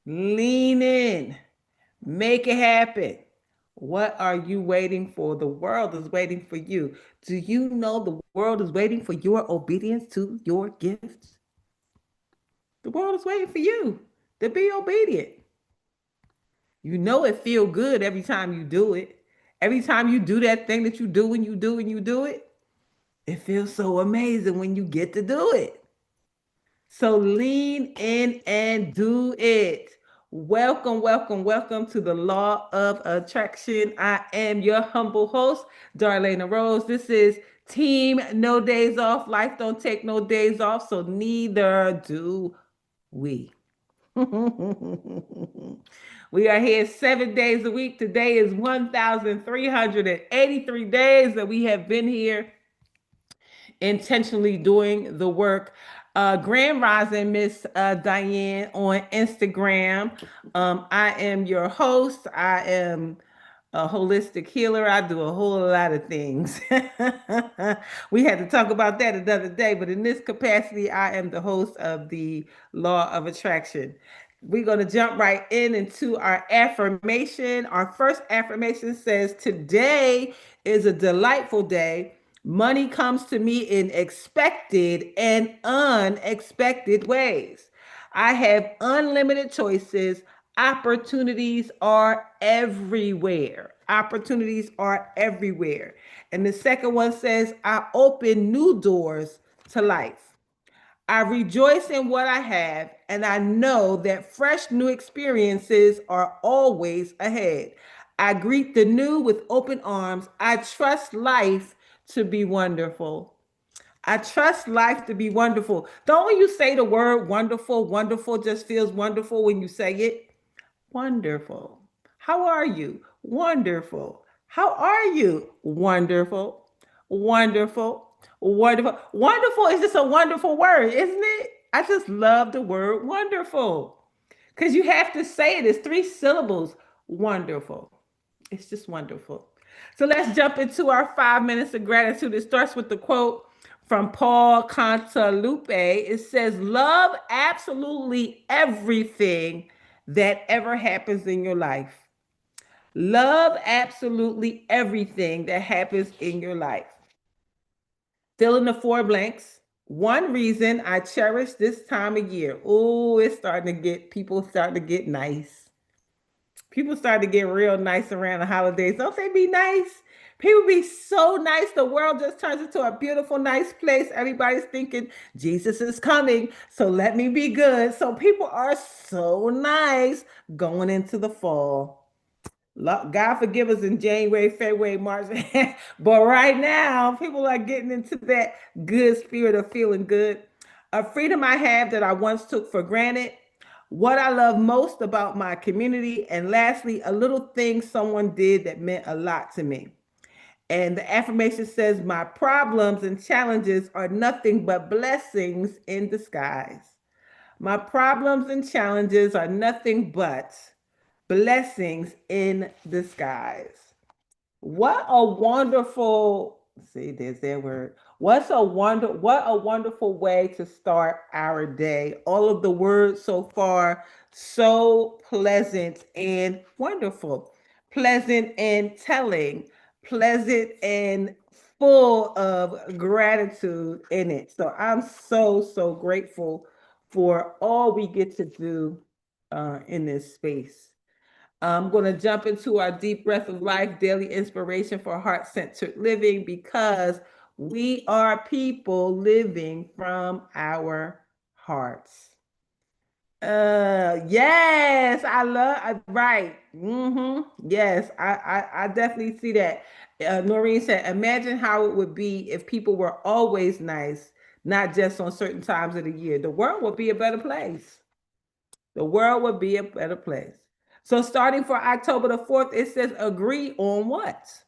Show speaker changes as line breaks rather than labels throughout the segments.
Lean in. Make it happen. What are you waiting for? The world is waiting for you. Do you know the world is waiting for your obedience to your gifts? The world is waiting for you to be obedient. You know it feel good every time you do it. Every time you do that thing that you do and you do and you do it, it feels so amazing when you get to do it. So lean in and do it. Welcome, welcome, welcome to the Law of Attraction. I am your humble host, Darlaina Rose. This is Team No Days Off. Life don't take no days off, so neither do we. We are here 7 days a week. Today is 1,383 days that we have been here intentionally doing the work. Grand Rising, Miss Diane on Instagram. I am your host. I am a holistic healer. I do a whole lot of things. We had to talk about that another day, but in this capacity, I am the host of the Law of Attraction. We're going to jump right into our affirmation. Our first affirmation says, "Today is a delightful day. Money comes to me in expected and unexpected ways. I have unlimited choices. Opportunities are everywhere. Opportunities are everywhere." And the second one says, "I open new doors to life. I rejoice in what I have, and I know that fresh new experiences are always ahead. I greet the new with open arms. I trust life to be wonderful." I trust life to be wonderful. Don't when you say the word wonderful, wonderful just feels wonderful when you say it. Wonderful. How are you? Wonderful. How are you? Wonderful. Wonderful. Wonderful. Wonderful is just a wonderful word, isn't it? I just love the word wonderful because you have to say it. It's 3 syllables. Wonderful. It's just wonderful. So let's jump into our 5 minutes of gratitude. It starts with the quote from Paul Cantalupe. It says, "Love absolutely everything that ever happens in your life." Love absolutely everything that happens in your life. Fill in the 4 blanks. One reason I cherish this time of year. Oh, it's starting to get, people starting to get nice. People start to get real nice around the holidays. Don't they be nice? People be so nice. The world just turns into a beautiful, nice place. Everybody's thinking Jesus is coming, so let me be good. So people are so nice going into the fall. God forgive us in January, February, March. But right now, people are getting into that good spirit of feeling good. A freedom I have that I once took for granted. What I love most about my community. And lastly, a little thing someone did that meant a lot to me. And the affirmation says, "My problems and challenges are nothing but blessings in disguise." My problems and challenges are nothing but blessings in disguise. What a wonderful, see, there's their word. What a wonderful way to start our day. All of the words so far, so pleasant and wonderful. Pleasant and telling, pleasant and full of gratitude in it. So I'm so, so grateful for all we get to do in this space. I'm going to jump into our deep breath of life, daily inspiration for heart centered living, because we are people living from our hearts. Yes, I love, right. Yes, I definitely see that. Noreen said, "Imagine how it would be if people were always nice, not just on certain times of the year. The world would be a better place. The world would be a better place." So starting for October the 4th, it says, "Agree on what?"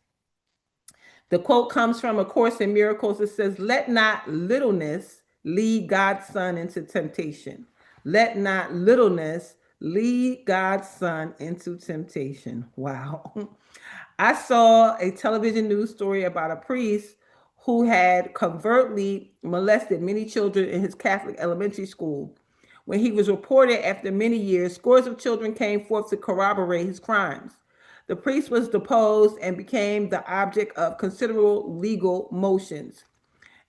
The quote comes from A Course in Miracles. It says, "Let not littleness lead God's Son into temptation." Let not littleness lead God's Son into temptation. Wow. I saw a television news story about a priest who had covertly molested many children in his Catholic elementary school. When he was reported after many years, scores of children came forth to corroborate his crimes. The priest was deposed and became the object of considerable legal motions.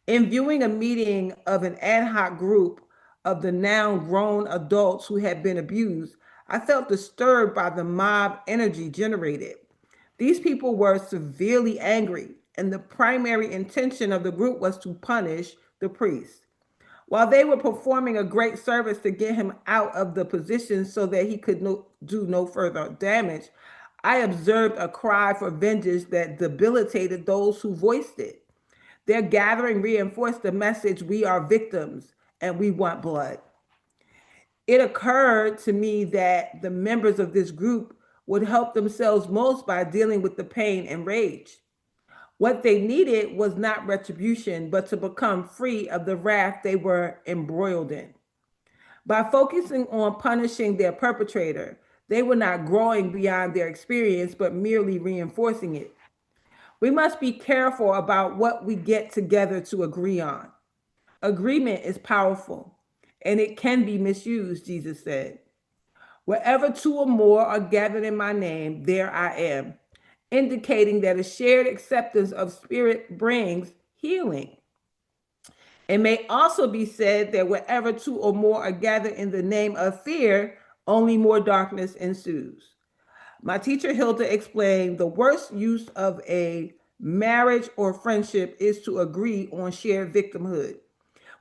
In viewing a meeting of an ad hoc group of the now grown adults who had been abused, I felt disturbed by the mob energy generated. These people were severely angry, and the primary intention of the group was to punish the priest. While they were performing a great service to get him out of the position so that he could do no further damage, I observed a cry for vengeance that debilitated those who voiced it. Their gathering reinforced the message: we are victims and we want blood. It occurred to me that the members of this group would help themselves most by dealing with the pain and rage. What they needed was not retribution, but to become free of the wrath they were embroiled in. By focusing on punishing their perpetrator, they were not growing beyond their experience, but merely reinforcing it. We must be careful about what we get together to agree on. Agreement is powerful and it can be misused, Jesus said. Wherever two or more are gathered in my name, there I am, indicating that a shared acceptance of spirit brings healing. It may also be said that wherever two or more are gathered in the name of fear, only more darkness ensues. My teacher Hilda explained the worst use of a marriage or friendship is to agree on shared victimhood.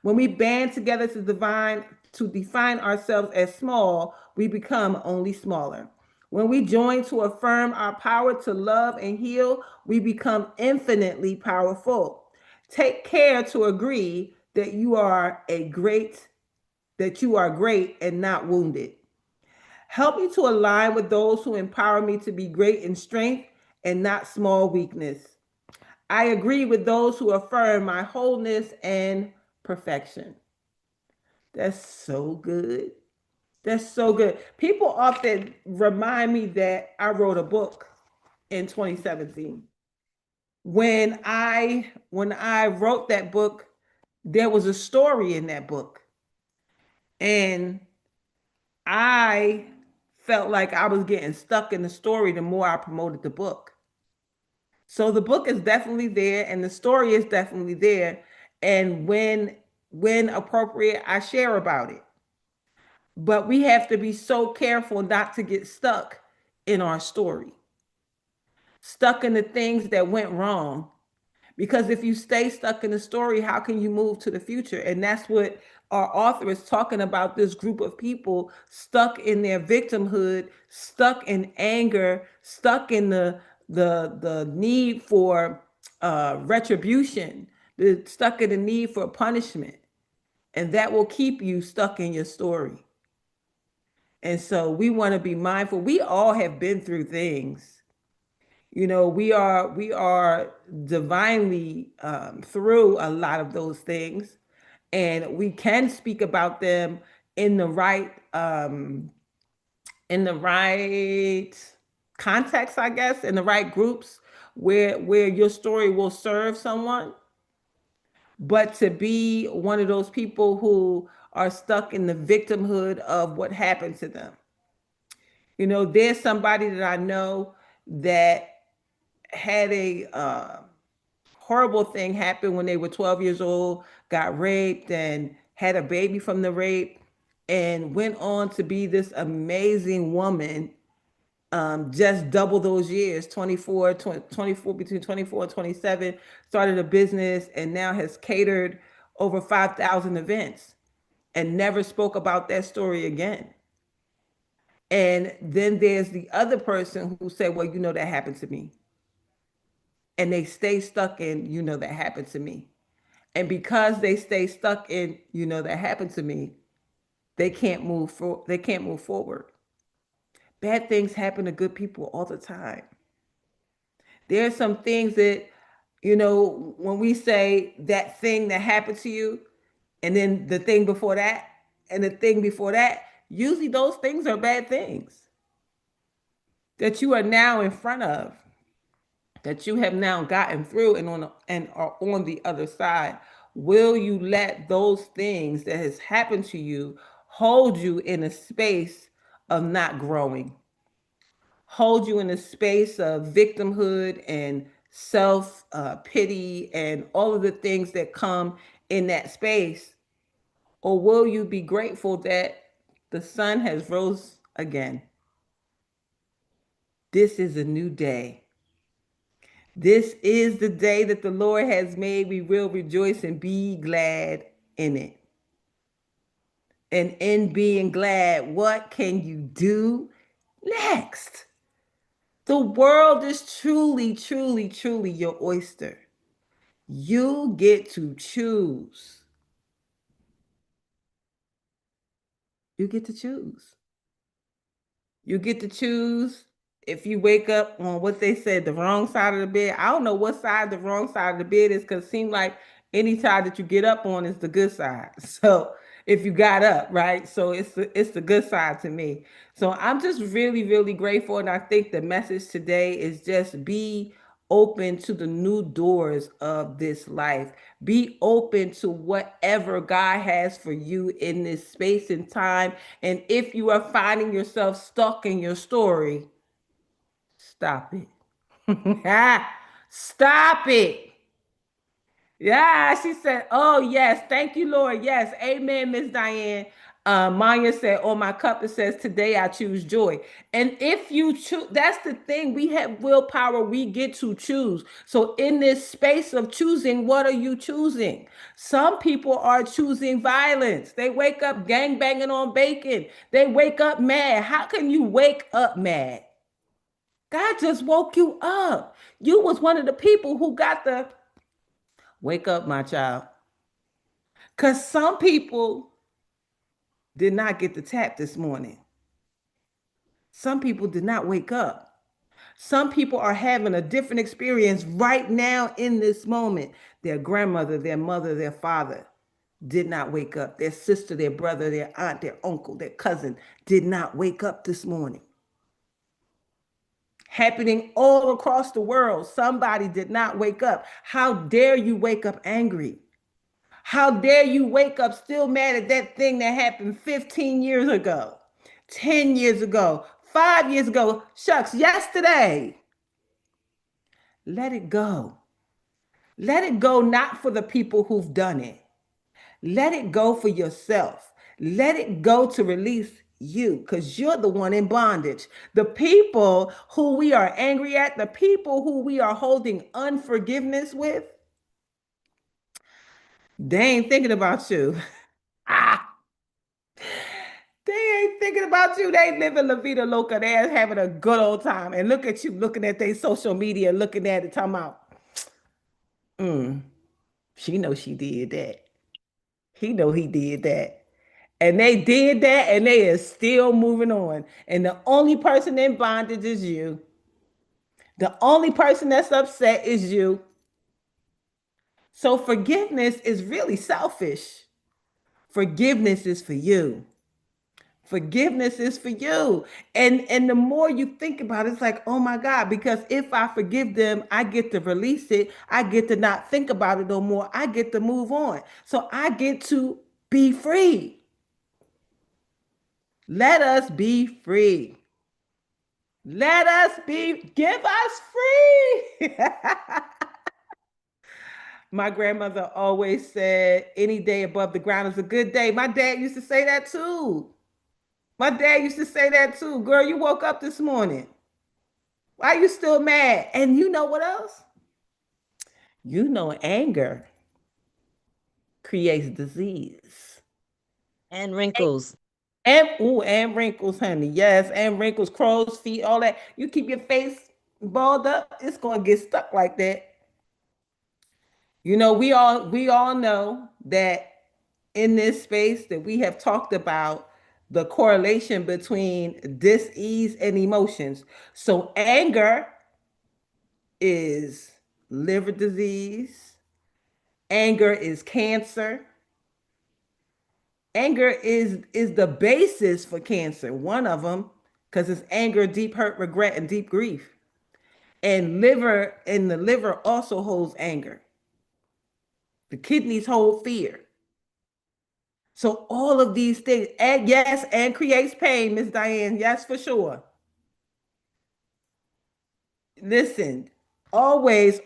When we band together to define ourselves as small, we become only smaller. When we join to affirm our power to love and heal, we become infinitely powerful. Take care to agree that you are great and not wounded. Help me to align with those who empower me to be great in strength and not small weakness. I agree with those who affirm my wholeness and perfection. That's so good. That's so good. People often remind me that I wrote a book in 2017. When I wrote that book, there was a story in that book. And I felt like I was getting stuck in the story the more I promoted the book. So the book is definitely there and the story is definitely there. And when appropriate, I share about it. But we have to be so careful not to get stuck in our story, stuck in the things that went wrong. Because if you stay stuck in the story, how can you move to the future? And that's what our author is talking about, this group of people stuck in their victimhood, stuck in anger, stuck in the need for retribution, stuck in the need for punishment. And that will keep you stuck in your story. And so we want to be mindful. We all have been through things. We are divinely through a lot of those things, and we can speak about them in the right in the right context, I guess, in the right groups where your story will serve someone. But to be one of those people who are stuck in the victimhood of what happened to them. There's somebody that I know that had a horrible thing happen when they were 12 years old, got raped, and had a baby from the rape, and went on to be this amazing woman. Just double those years, 24 between 24 and 27, started a business and now has catered over 5,000 events and never spoke about that story again. And then there's the other person who said, well, that happened to me. And they stay stuck in, that happened to me. And because they stay stuck in, that happened to me, they can't move forward. Bad things happen to good people all the time. There are some things that, when we say that thing that happened to you, and then the thing before that, and the thing before that, usually those things are bad things that you are now in front of, that you have now gotten through and are on the other side. Will you let those things that has happened to you hold you in a space of not growing, hold you in a space of victimhood and self pity and all of the things that come in that space? Or will you be grateful that the sun has rose again? This is a new day. This is the day that the Lord has made. We will rejoice and be glad in it. And in being glad, what can you do next? The world is truly, truly, truly your oyster. You get to choose. You get to choose. You get to choose if you wake up on what they said, the wrong side of the bed. I don't know what side the wrong side of the bed is because it seems like any side that you get up on is the good side. So if you got up, right? So it's the good side to me. So I'm just really, really grateful. And I think the message today is just be open to the new doors of this life. Be open to whatever God has for you in this space and time. And if you are finding yourself stuck in your story, stop it. Stop it. Yeah, she said, "Oh yes, thank you, Lord. Yes, Amen, Miss Diane." Maya said, "On my cup it says, today I choose joy." And if you choose, that's the thing. We have willpower. We get to choose. So in this space of choosing, what are you choosing? Some people are choosing violence. They wake up gang banging on bacon. They wake up mad. How can you wake up mad? God just woke you up. You was one of the people who got the wake up, my child. Because some people did not get the tap this morning. Some people did not wake up. Some people are having a different experience right now in this moment. Their grandmother, their mother, their father did not wake up. Their sister, their brother, their aunt, their uncle, their cousin did not wake up this morning. Happening all across the world. Somebody did not wake up. How dare you wake up angry? How dare you wake up still mad at that thing that happened 15 years ago, 10 years ago, 5 years ago? Shucks, yesterday. Let it go. Let it go, not for the people who've done it. Let it go for yourself. Let it go to release you because you're the one in bondage. The people who we are angry at, the people who we are holding unforgiveness with, they ain't thinking about you. Ah, they ain't thinking about you. They living La Vida Loca. They're having a good old time. And look at you looking at their social media, looking at it, talking about, mm, she know she did that. He know he did that. And they did that and they is still moving on. And the only person in bondage is you. The only person that's upset is you. So forgiveness is really selfish. Forgiveness is for you. Forgiveness is for you. And the more you think about it, it's like, oh my God, because if I forgive them, I get to release it. I get to not think about it no more. I get to move on. So I get to be free. Let us be free. Let us be, give us free. My grandmother always said, any day above the ground is a good day. My dad used to say that too. My dad used to say that too. Girl, you woke up this morning. Why are you still mad? And you know what else? You know, anger creates disease.
And wrinkles.
And wrinkles, honey. Yes, and wrinkles, crow's feet, all that. You keep your face balled up, it's gonna get stuck like that. You know, we all know that in this space that we have talked about the correlation between dis-ease and emotions. So anger is liver disease, anger is cancer, anger is the basis for cancer, one of them, because it's anger, deep hurt, regret, and deep grief. And the liver also holds anger. The kidneys hold fear. So all of these things, and yes, and creates pain, Miss Diane. Yes, for sure. Listen, always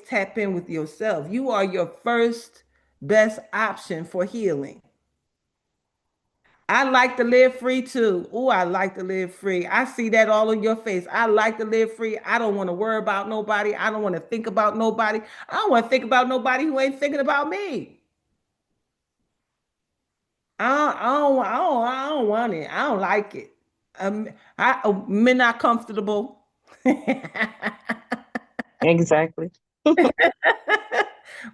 tap in with yourself. You are your first best option for healing. I like to live free too. Oh, I like to live free. I see that all in your face. I like to live free. I don't want to worry about nobody. I don't want to think about nobody. I don't want to think about nobody who ain't thinking about me. I don't want it. I don't like it. Men not comfortable.
Exactly.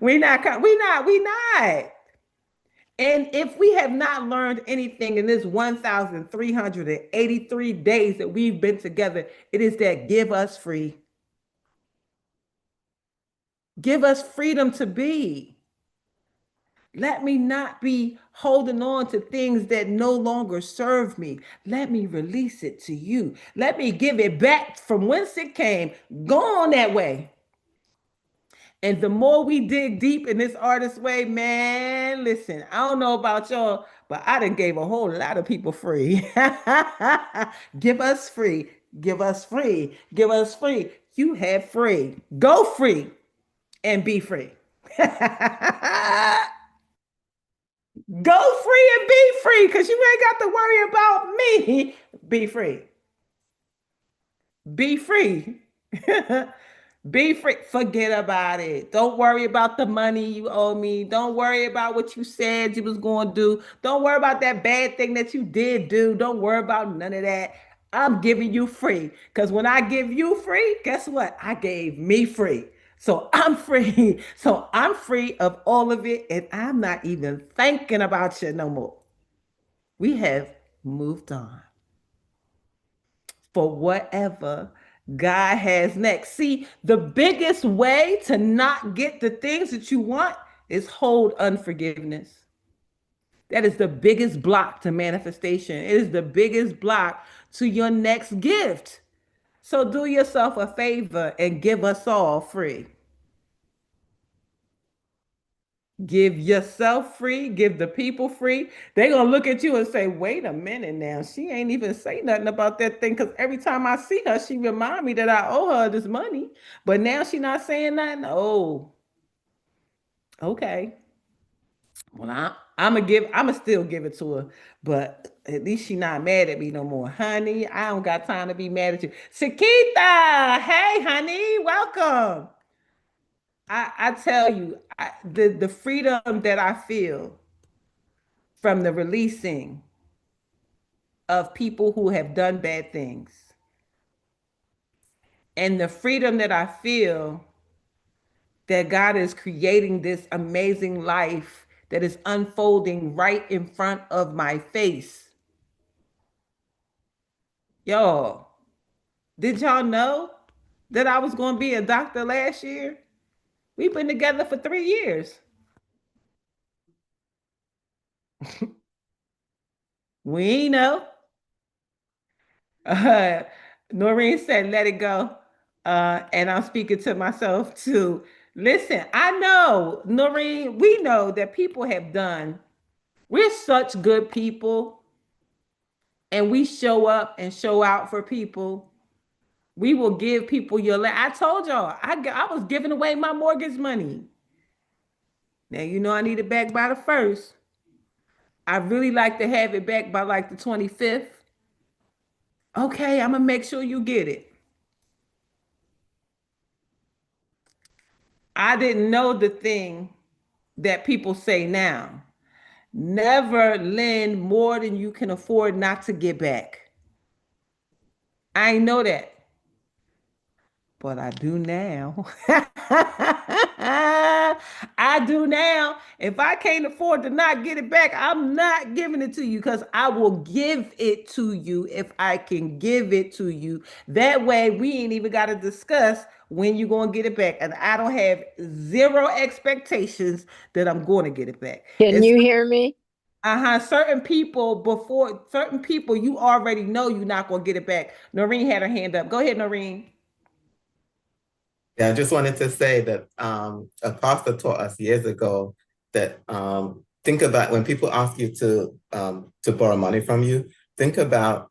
We not. And if we have not learned anything in this 1,383 days that we've been together, it is that give us free. Give us freedom to be. Let me not be holding on to things that no longer serve me. Let me release it to you. Let me give it back from whence it came. Go on that way. And the more we dig deep in this artist way, man, listen, I don't know about y'all, but I done gave a whole lot of people free. Give us free. Give us free. Give us free. You have free. Go free and be free. Go free and be free because you ain't got to worry about me. Be free. Be free. Be free. Forget about it. Don't worry about the money you owe me. Don't worry about what you said you was going to do. Don't worry about that bad thing that you did do. Don't worry about none of that. I'm giving you free. Because when I give you free, guess what? I gave me free. So I'm free. So I'm free of all of it. And I'm not even thinking about you no more. We have moved on for whatever God has next. See, the biggest way to not get the things that you want is hold unforgiveness. That is the biggest block to manifestation. It is the biggest block to your next gift. So do yourself a favor and give us all free. Give yourself free, give the people free. They're gonna look at you and say, wait a minute now. She ain't even say nothing about that thing. Cause every time I see her, she remind me that I owe her this money. But now she not saying nothing. Oh, okay. Well, I'ma still give it to her, but at least she not mad at me no more. Honey, I don't got time to be mad at you. Shakita, hey honey, welcome. I tell you, the freedom that I feel from the releasing of people who have done bad things and the freedom that I feel that God is creating this amazing life that is unfolding right in front of my face. Y'all, did y'all know that I was going to be a doctor last year? We've been together for 3 years. We know. Uh, Noreen said, let it go. And I'm speaking to myself too. Listen, I know, Noreen, we know that people have done, we're such good people and we show up and show out for people. We will give people I told y'all, I was giving away my mortgage money. Now, you know, I need it back by the first. I really like to have it back by like the 25th. Okay, I'm going to make sure you get it. I didn't know the thing that people say now. Never lend more than you can afford not to get back. I know that, but I do now. I do now. If I can't afford to not get it back, I'm not giving it to you because I will give it to you if I can give it to you. That way, we ain't even got to discuss when you're going to get it back. And I don't have zero expectations that I'm going to get it back.
Can
It's
you hear me?
certain people, you already know you're not going to get it back. Noreen had her hand up. Go ahead, Noreen.
Yeah, I just wanted to say that Apostle taught us years ago that think about when people ask you to borrow money from you, think about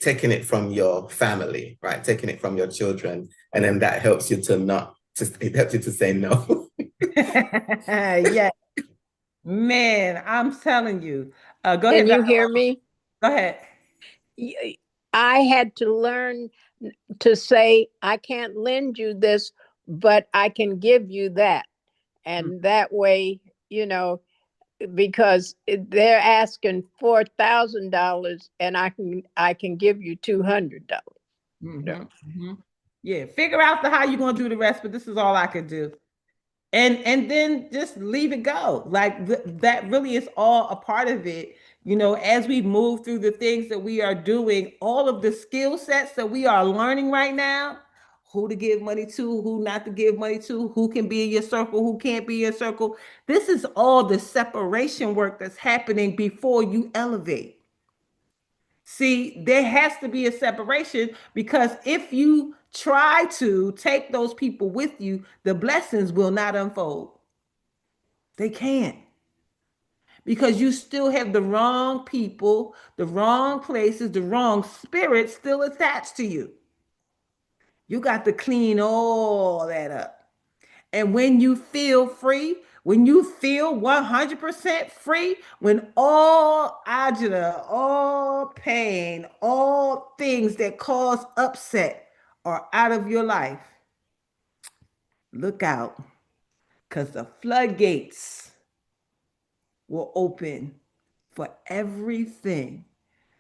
taking it from your family, right? Taking it from your children, and then that helps you to not to it helps you to say no.
Yeah, man, I'm telling you. Go
Can
ahead,
you
Dr.
hear
Rose.
me?
Go ahead.
I had to learn to say, I can't lend you this, but I can give you that.
Mm.
And that way, because they're asking $4,000 and I can give you $200.
Mm-hmm, mm-hmm. Yeah, figure out how you're gonna do the rest, but this is all I could do. And then just leave it go. Like that really is all a part of it. As we move through the things that we are doing, all of the skill sets that we are learning right now, who to give money to, who not to give money to, who can be in your circle, who can't be in your circle. This is all the separation work that's happening before you elevate. See, there has to be a separation because if you try to take those people with you, the blessings will not unfold. They can't because you still have the wrong people, the wrong places, the wrong spirits still attached to you. You got to clean all that up. And when you feel free, when you feel 100% free, when all agita, all pain, all things that cause upset are out of your life, look out because the floodgates will open for everything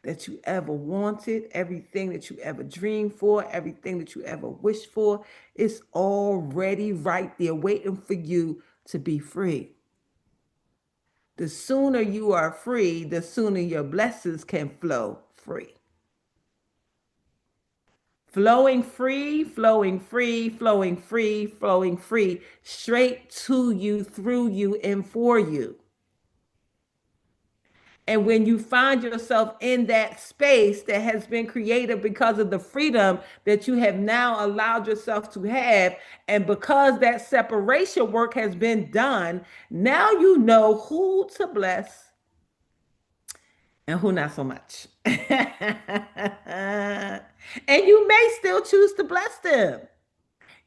that you ever wanted, everything that you ever dreamed for, everything that you ever wished for. It's already right there waiting for you to be free. The sooner you are free, the sooner your blessings can flow free. Flowing free, flowing free, flowing free, flowing free, straight to you, through you, and for you. And when you find yourself in that space that has been created because of the freedom that you have now allowed yourself to have, and because that separation work has been done, now you know who to bless and who not so much. And you may still choose to bless them.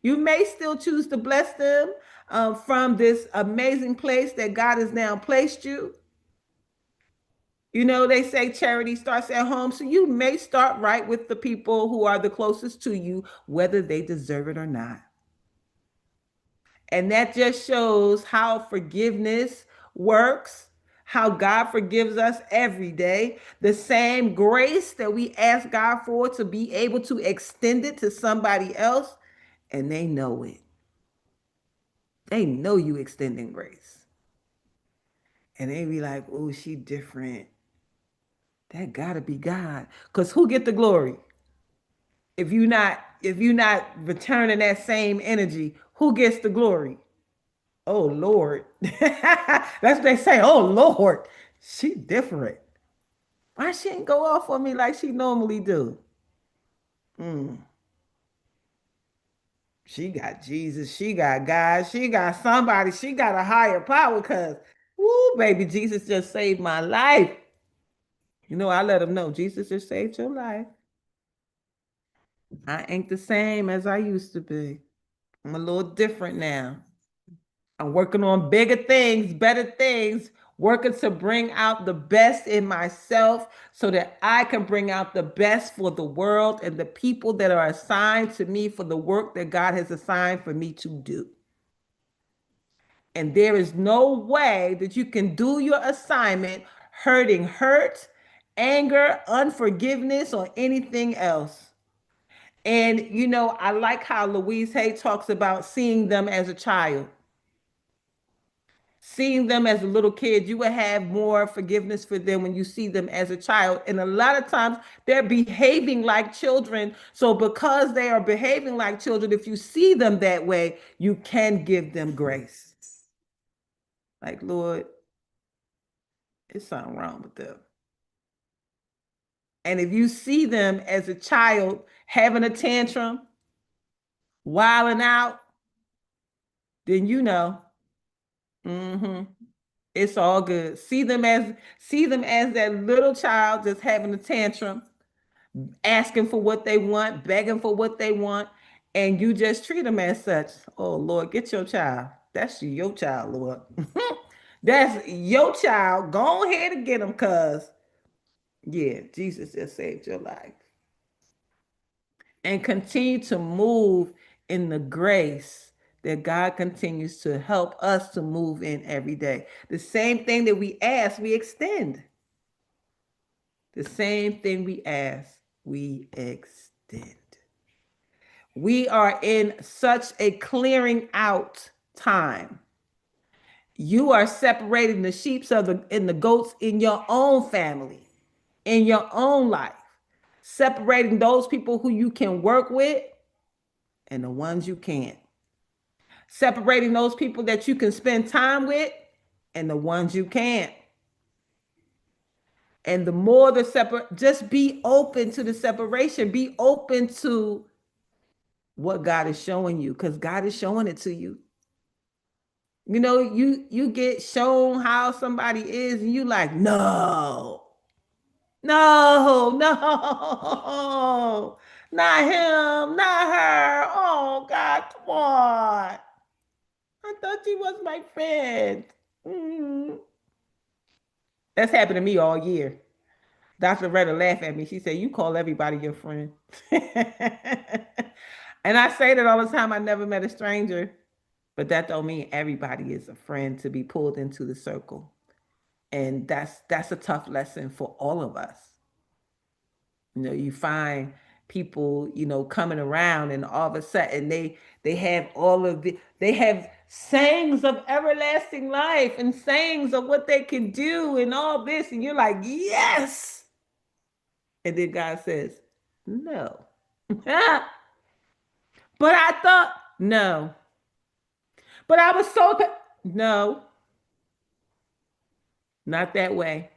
You may still choose to bless them from this amazing place that God has now placed you. They say charity starts at home. So you may start right with the people who are the closest to you, whether they deserve it or not. And that just shows how forgiveness works, how God forgives us every day. The same grace that we ask God for to be able to extend it to somebody else, and they know it. They know you extending grace. And they be like, oh, she different. That gotta be God. Because who get the glory? If you're not returning that same energy, who gets the glory? Oh Lord. That's what they say. Oh Lord. She different. Why she ain't go off on me like she normally do? Mm. She got Jesus. She got God. She got somebody. She got a higher power because, woo, baby, Jesus just saved my life. I let them know Jesus just saved your life. I ain't the same as I used to be. I'm a little different now. I'm working on bigger things, better things, working to bring out the best in myself so that I can bring out the best for the world and the people that are assigned to me for the work that God has assigned for me to do. And there is no way that you can do your assignment hurting hurt, anger, unforgiveness, or anything else. And I like how Louise Hay talks about seeing them as a child. Seeing them as a little kid, you will have more forgiveness for them when you see them as a child. And a lot of times they're behaving like children. So because they are behaving like children, if you see them that way, you can give them grace. Like, Lord, it's something wrong with them. And if you see them as a child having a tantrum, wilding out, then you know. Mm-hmm. It's all good. See them as that little child just having a tantrum, asking for what they want, begging for what they want, and you just treat them as such. Oh Lord, get your child. That's your child, Lord. That's your child. Go ahead and get them, cuz yeah, Jesus just saved your life. And continue to move in the grace that God continues to help us to move in every day. The same thing that we ask, we extend. The same thing we ask, we extend. We are in such a clearing out time. You are separating the sheep and the goats in your own family, in your own life, separating those people who you can work with and the ones you can't, separating those people that you can spend time with and the ones you can't. And the more the separate, just be open to the separation, be open to what God is showing you, because God is showing it to you. You know, you get shown how somebody is, and you like, no, no, no, not him, not her. Oh God, come on. I thought she was my friend. Mm. That's happened to me all year. Dr. Retta laughed at me. She said, "You call everybody your friend." And I say that all the time. I never met a stranger, but that don't mean everybody is a friend to be pulled into the circle. And that's a tough lesson for all of us. You know, you find people, coming around, and all of a sudden they have they have sayings of everlasting life and sayings of what they can do and all this, and you're like, yes. And then God says, no. But I thought, no. But I was so no, not that way.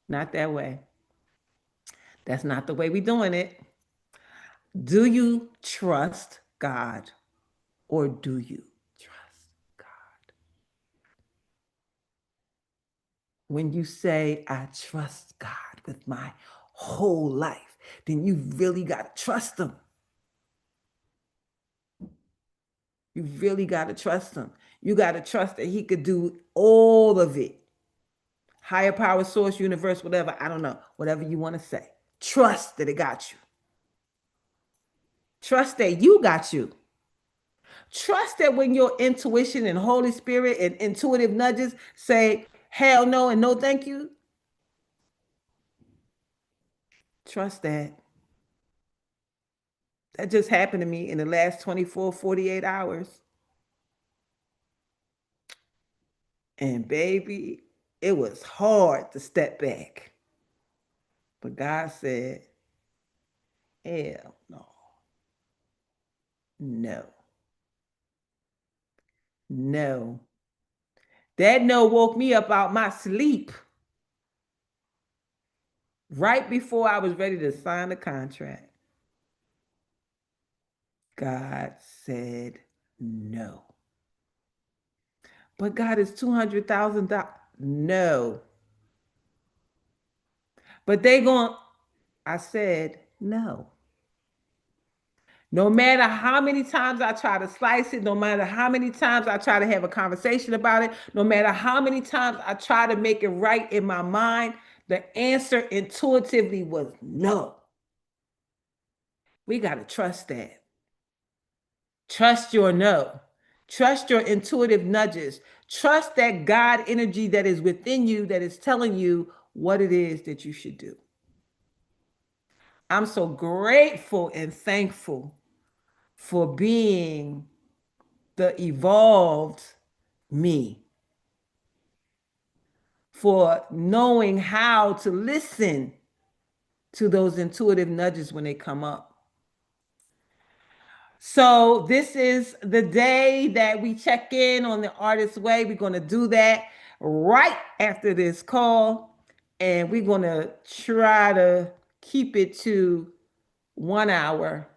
Not that way. That's not the way we're doing it. Do you trust God, or do you trust God? When you say, I trust God with my whole life, then you really got to trust Him. You really got to trust Him. You got to trust that He could do all of it. Higher power, source, universe, whatever. I don't know. Whatever you want to say. Trust that it got you. Trust that you got you. Trust that when your intuition and Holy Spirit and intuitive nudges say hell no and no thank you, trust that. That just happened to me in the last 24, 48 hours. And baby, it was hard to step back. But God said, hell no. No. No. That no woke me up out my sleep right before I was ready to sign the contract. God said no. But God is $200,000. No. But I said no. No matter how many times I try to slice it, no matter how many times I try to have a conversation about it, no matter how many times I try to make it right in my mind, the answer intuitively was no. We got to trust that. Trust your no. Trust your intuitive nudges. Trust that God energy that is within you that is telling you what it is that you should do. I'm so grateful and thankful for being the evolved me, for knowing how to listen to those intuitive nudges when they come up. So this is the day that we check in on the artist's way. We're going to do that right after this call, and we're going to try to keep it to 1 hour.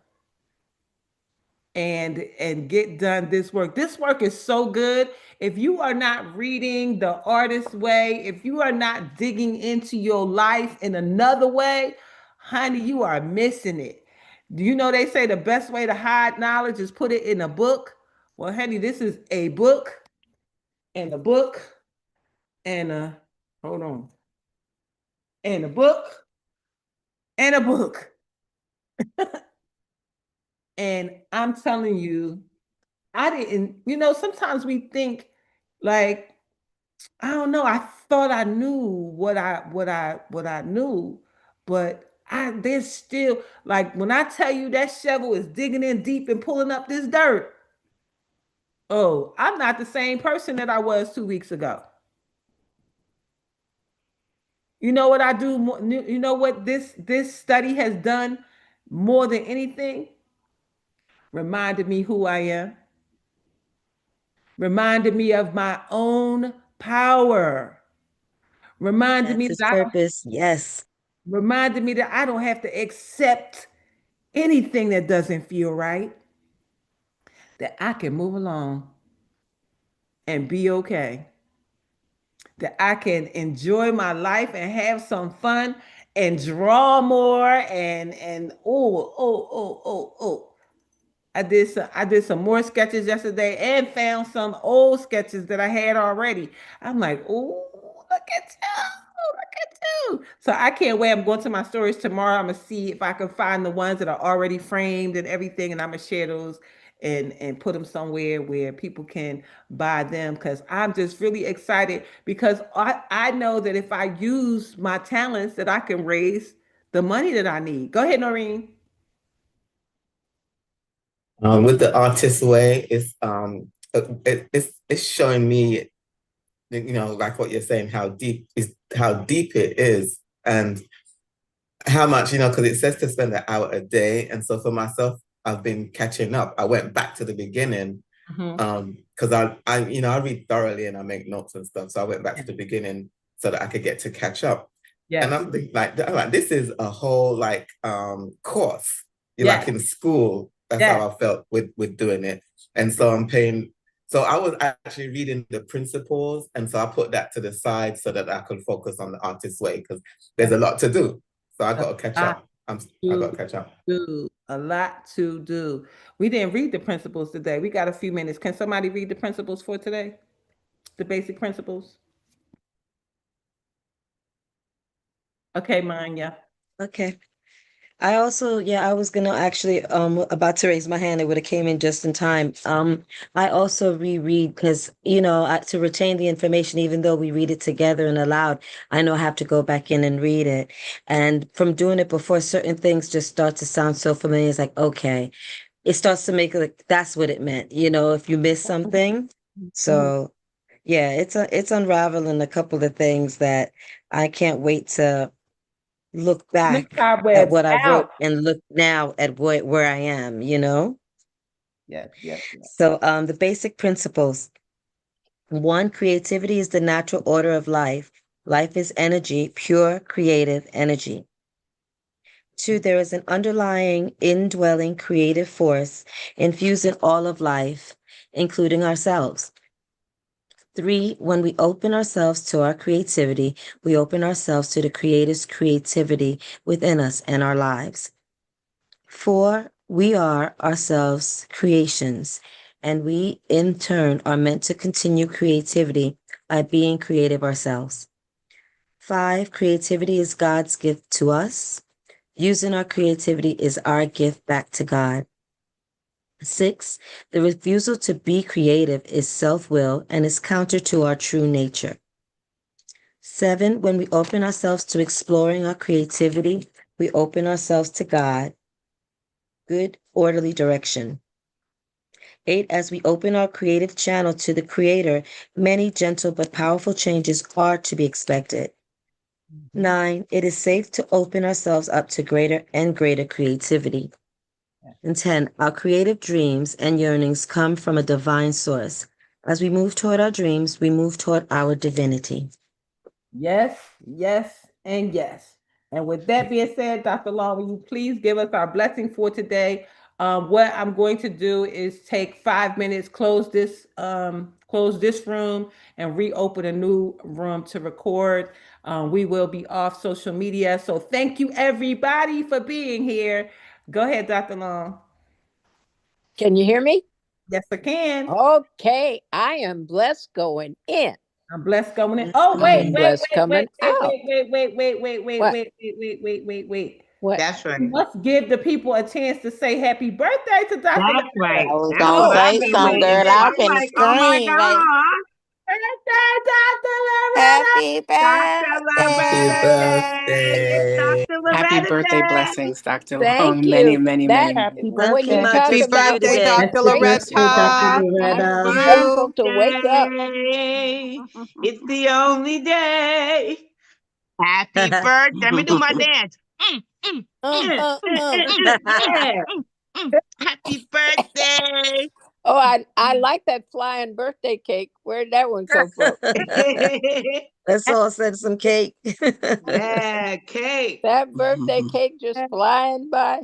and get done this work. This work is so good. If you are not reading the artist way, if you are not digging into your life in another way, honey, you are missing it. Do you know they say the best way to hide knowledge is put it in a book? Well, honey, this is a book and a book and a hold on. And a book and a book. And I'm telling you, I didn't, sometimes we think like, I don't know, I thought I knew what I knew, but there's still like when I tell you that shovel is digging in deep and pulling up this dirt. Oh, I'm not the same person that I was 2 weeks ago. You know what I do? You know what this study has done more than anything? Reminded me who I am. Reminded me of my own power. Reminded
That's
me
his
that
purpose. Yes.
I don't have to accept anything that doesn't feel right. That I can move along and be okay. That I can enjoy my life and have some fun and draw more and oh. I did some more sketches yesterday and found some old sketches that I had already. I'm like, oh, look at you, look at you. So I can't wait. I'm going to my stories tomorrow. I'm gonna see if I can find the ones that are already framed and everything, and I'm gonna share those and put them somewhere where people can buy them because I'm just really excited because I know that if I use my talents that I can raise the money that I need. Go ahead, Noreen.
With the artist way, it's showing me, like what you're saying, how deep it is, and how much, because it says to spend an hour a day. And so for myself, I've been catching up. I went back to the beginning,
Mhm.
because I read thoroughly and I make notes and stuff. So I went back to the beginning so that I could get to catch up. And
Yes.
I'm thinking like this is a whole like course. You're like
Yes.
in school. That's
Yes.
how I felt with doing it. And so I'm paying. So I was actually reading the principles, and so I put that to the side so that I could focus on the artist's way because there's a lot to do. So I
A
got to catch
lot
up. I
to
got to catch up.
do. A lot to do. We didn't read the principles today. We got a few minutes. Can somebody read the principles for today? The basic principles. Okay, mine, yeah.
Okay. I also, yeah, I was gonna actually about to raise my hand. It would have came in just in time. I also reread because to retain the information, even though we read it together and aloud, I know I have to go back in and read it. And from doing it before, certain things just start to sound so familiar. It's like, okay, it starts to make like that's what it meant, if you miss something.
Mhm.
So yeah, it's unraveling a couple of things that I can't wait to look
The
back at
cobwebs
what I
out.
wrote and look now at where I am.
Yes, yes, yes.
So the basic principles. One, creativity is the natural order of life. Life is energy, pure creative energy. Two, there is an underlying, indwelling creative force infused in all of life, including ourselves. Three, when we open ourselves to our creativity, we open ourselves to the Creator's creativity within us and our lives. Four, we are ourselves creations, and we in turn are meant to continue creativity by being creative ourselves. Five, creativity is God's gift to us. Using our creativity is our gift back to God. Six, the refusal to be creative is self-will and is counter to our true nature. Seven, when we open ourselves to exploring our creativity, we open ourselves to God. Good, orderly direction. Eight, as we open our creative channel to the Creator, many gentle but powerful changes are to be expected.
Mhm.
Nine, it is safe to open ourselves up to greater and greater creativity. And 10, our creative dreams and yearnings come from a divine source. As we move toward our dreams, we move toward our divinity.
Yes, yes, and yes. And with that being said, Dr. Law, will you please give us our blessing for today? What I'm going to do is take 5 minutes, close this room, and reopen a new room to record. We will be off social media. So thank you everybody for being here. Go ahead, Dr. Long.
Can you hear me?
Yes, I can.
Okay, I am blessed going in.
I'm blessed going in. Oh,
I
wait,
am
wait,
blessed
wait, wait,
coming
wait,
out.
wait, wait, wait, wait, wait,
What?
wait, wait, wait, wait, wait, wait.
What?
That's right.
You must give the people a chance to say happy birthday to Dr.
That's right.
I was
That's
gonna
what
Oh,
I've
say
been
something,
waiting
girl.
for.
I
I'm
finna
like, oh my
scream. Like,
God.
Birthday, Dr. Loretta.
happy
Dr.
Happy
birthday.
Loretta Day.
birthday.
Dr.
Happy
Loretta
birthday
Day.
blessings, Dr.
thank
Long. Many,
you.
many,
That
many, many.
Happy
when
birthday
you
not
talk
Happy
just for you
about
birthday,
today.
Dr.
Happy birthday, Dr.
Loretta.
Happy
Loretta.
grateful to wake up.
birthday. It's the only day. Happy birthday. Let me do my dance. Mm, mm,
Uh,
mm,
uh,
mm,
uh.
yeah. Happy birthday.
Oh, I like that flying birthday cake. Where'd that one come from?
Let's all send some cake.
Yeah, cake.
That birthday cake just flying by.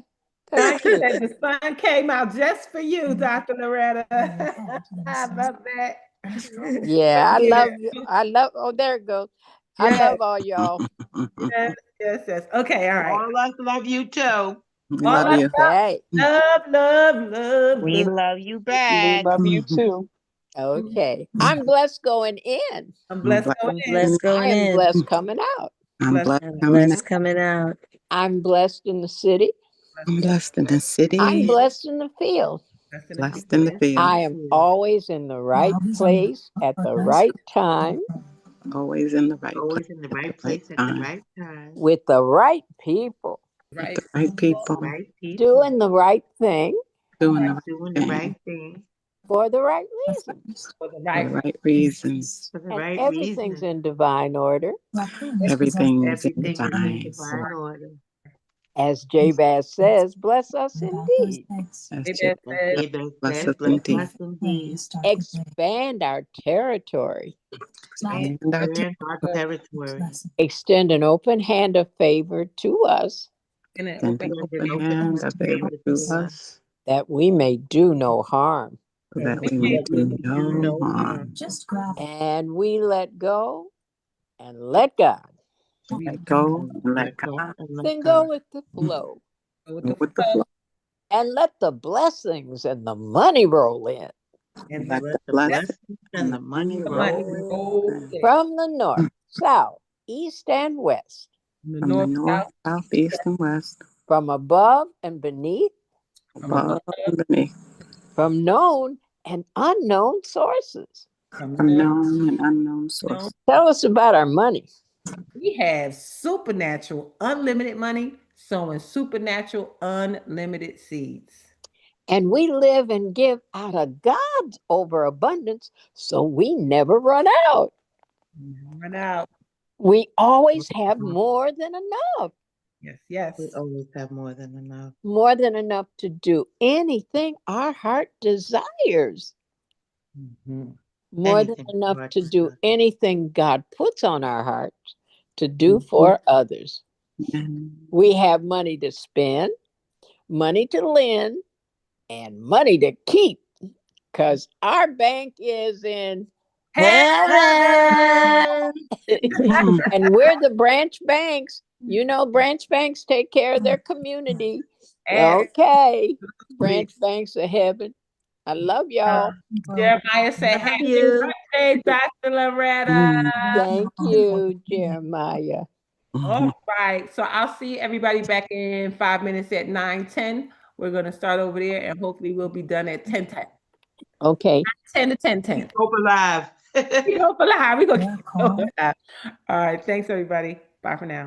Son,
Thank
he
you.
said the sun came out just for you, Dr. Loretta. I love that.
Yeah, I
Yeah,
love you. I love. Oh, there it goes. I
yes,
love all y'all.
yes, yes, yes. Okay, all right.
All of us love you too.
We
All
love
of
you.
Okay.
love, love, love,
We
love.
love you
We
back.
love you too.
Okay. I'm blessed going in.
I'm
I'm
blessed
blessed.
going
I'm
in.
blessed
I
going
am
in.
blessed coming out.
I'm
Blessed,
blessed
I'm
coming out.
blessed coming out.
I'm blessed in the city.
I'm
blessed,
blessed in the
I'm
city,
blessed in the field.
blessed in the field.
blessed in the
Yes,
field,
I am always in the right place at the right time
always in the right place
always in the
at the
right
right
place at the
time,
right time.
with the right people,
with
Right.
the right people,
Right people
doing the right thing
doing the
doing
right
the
thing
right thing
for the right reasons.
For the
for the
right.
right reasons.
for the
And
right
everything's
reason.
in divine order.
Everything is in
Everything is in
divine order.
divine order.
As Jabez says, bless us indeed.
As
Amen.
Jesus
As
Says,
Jabez
bless
said,
us
bless
indeed.
us indeed.
Expand our territory.
Expand our
Expand our
territory.
territory.
Extend an open hand of favor to us
in an
Send
open
an
Extend an
open
open
hand
hand
of
of
favor
favor
to
to us,
us
that we may do no harm.
so
so
that
we
we
may
may
that we
do
may do
no
no
harm.
harm.
And we let go and let God.
we
Let go and let
Let go
God
and let
Then go
God.
with the flow
go with
go
the
with the
flow
flow.
and let the blessings and the money roll in
and
Let
Let
the
the
blessings
blessings
and
and
the
the
money
money
the money
roll
roll
in
roll
in
in
from the north, south, east, and west,
from the
from the
north,
north,
south,
south,
east,
east, and west,
from above and beneath,
from above,
above and beneath,
from known and unknown sources.
from
from
known.
known and unknown
known.
sources.
Tell us about our money.
We have supernatural, unlimited money, sowing supernatural, unlimited seeds.
And we live and give out of God's overabundance so we never run out.
Run out.
We always have more than enough,
Yes, yes.
We always have more than enough.
to do anything our heart desires,
Mhm.
more than
Anything
enough
our
to do
desire.
anything God puts on our hearts to do
Mhm.
for others.
And
We have money to spend, money to lend, and money to keep because our bank is in
Heaven.
and we're the branch banks. You know, branch banks take care of their community. Okay, branch banks of heaven. I love y'all.
Jeremiah said,
Love
happy
you.
birthday, Dr. Loretta.
Thank you, Jeremiah.
All right. So I'll see everybody back in 5 minutes at 9:10. We're going to start over there and hopefully we'll be done at 10:10.
Okay.
10 to 10:10.
Hope alive.
We go for live. We're going to go for live. All right. Thanks, everybody. Bye for now.